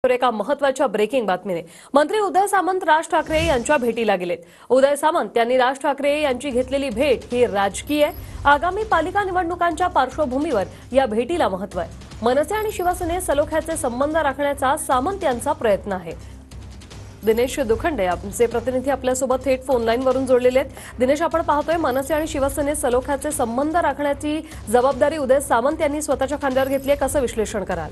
एका महत्त्वाच्या ब्रेकिंग बातमीने मंत्री उदय सामंत राज ठाकरे यांच्या भेटीला गेलेत। उदय सामंत यांनी राज ठाकरे यांची घेतलेली भेट ही राजकीय आहे। आगामी पालिका निवडणुकांच्या पार्श्वभूमीवर या भेटीला महत्त्व आहे। मनसे आणि शिवसेने सलोख्याचे संबंध राखण्याचा सामंत यांचा प्रयत्न आहे। दिनेश दुखंडे आमचे प्रतिनिधी आपल्यासोबत थेट फोन लाईन वरून जोडलेले आहेत। दिनेश, आपण पाहतोय मनसे आणि शिवसेने सलोख्याचे संबंध राखण्याची जबाबदारी उदय सामंत यांनी स्वतःच्या खांद्यावर घेतली आहे, कसं विश्लेषण कराल?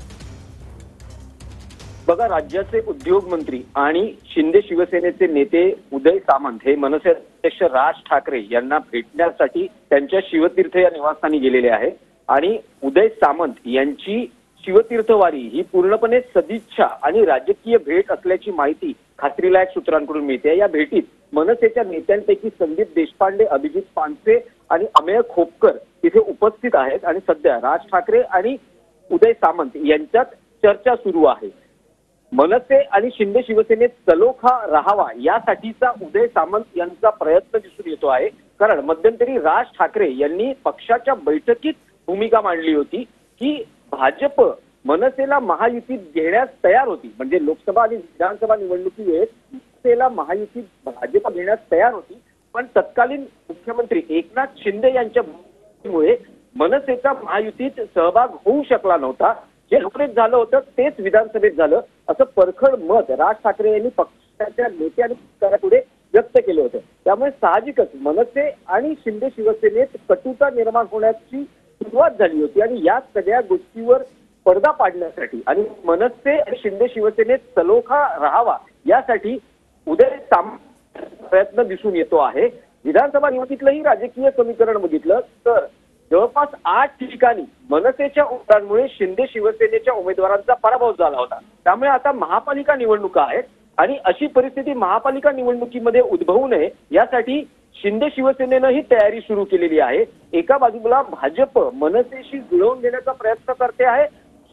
बघा, राज्याचे उद्योग मंत्री आणि शिंदे शिवसेनेचे नेते उदय सामंत हे मनसे अध्यक्ष राज ठाकरे यांना भेटण्यासाठी त्यांच्या शिवतीर्थ या निवासस्थानी गेलेले आहेत आणि उदय सामंत यांची शिवतीर्थवारी ही पूर्णपणे सदिच्छा आणि राजकीय भेट असल्याची माहिती खात्रीलायक सूत्रांकडून मिळते। या भेटीत मनसेच्या नेत्यांपैकी संदीप देशपांडे, अभिजित पानसे आणि अमेय खोपकर तिथे उपस्थित आहेत आणि सध्या राज ठाकरे आणि उदय सामंत यांच्यात चर्चा सुरू आहे। मनसे आणि शिंदे शिवसेनेत सलोखा राहावा यासाठीचा उदय सामंत यांचा प्रयत्न दिसून येतो आहे। कारण मध्यंतरी राज ठाकरे यांनी पक्षाच्या बैठकीत भूमिका मांडली होती की भाजप मनसेला महायुतीत घेण्यास तयार होती, म्हणजे लोकसभा आणि विधानसभा निवडणुकीवेळेस मनसेला महायुतीत भाजप घेण्यास तयार होती, पण तत्कालीन मुख्यमंत्री एकनाथ शिंदे यांच्या भूमिकेमुळे मनसेचा महायुतीत सहभाग होऊ शकला नव्हता। जे लोकसभेत झालं होतं तेच विधानसभेत झालं असं परखड मत राज ठाकरे यांनी पक्षाच्या नेते आणि सरकारपुढे व्यक्त केलं होतं। त्यामुळे साहजिकच मनसे आणि शिंदे शिवसेनेत कटुता निर्माण होण्याची सुरुवात झाली होती आणि या सगळ्या गोष्टीवर पडदा पाडण्यासाठी आणि मनसे आणि शिंदे शिवसेनेत सलोखा राहावा यासाठी उदय सामंत प्रयत्न दिसून येतो आहे। विधानसभा निवडणुकीतलंही राजकीय समीकरण बघितलं तर जवळपास 8 ठिकाणी मनसेच्या उमेदवारांमुळे शिंदे शिवसेनेच्या उमेदवारांचा पराभव झाला होता। त्यामुळे आता महापालिका निवडणुका आहेत आणि अशी परिस्थिती महापालिका निवडणुकीमध्ये उद्भवू नये यासाठी शिंदे शिवसेनेनंही तयारी सुरू केलेली आहे। एका बाजूला भाजप मनसेशी जुळवून घेण्याचा प्रयत्न करते आहे।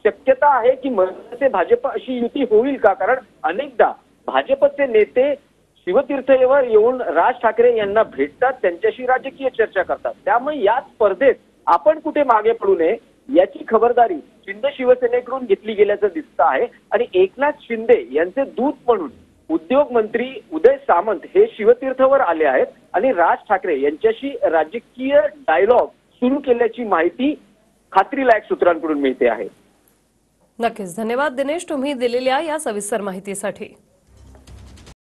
शक्यता आहे की मनसे भाजप अशी युती होईल का, कारण अनेकदा भाजपचे नेते शिवतीर्थवर येऊन राज ठाकरे यांना भेटतात, त्यांच्याशी राजकीय चर्चा करतात। त्यामुळे या स्पर्धेत आपण कुठे मागे पडू नये याची खबरदारी शिंदे शिवसेनेकडून घेतली गेल्याचं दिसतं आहे आणि एकनाथ शिंदे यांचे दूत म्हणून उद्योग मंत्री उदय सामंत हे शिवतीर्थवर आले आहेत आणि राज ठाकरे यांच्याशी राजकीय डायलॉग सुरू केल्याची माहिती खात्रीलायक सूत्रांकडून मिळते आहे। नक्कीच, धन्यवाद दिनेश, तुम्ही दिलेल्या या सविस्तर माहितीसाठी।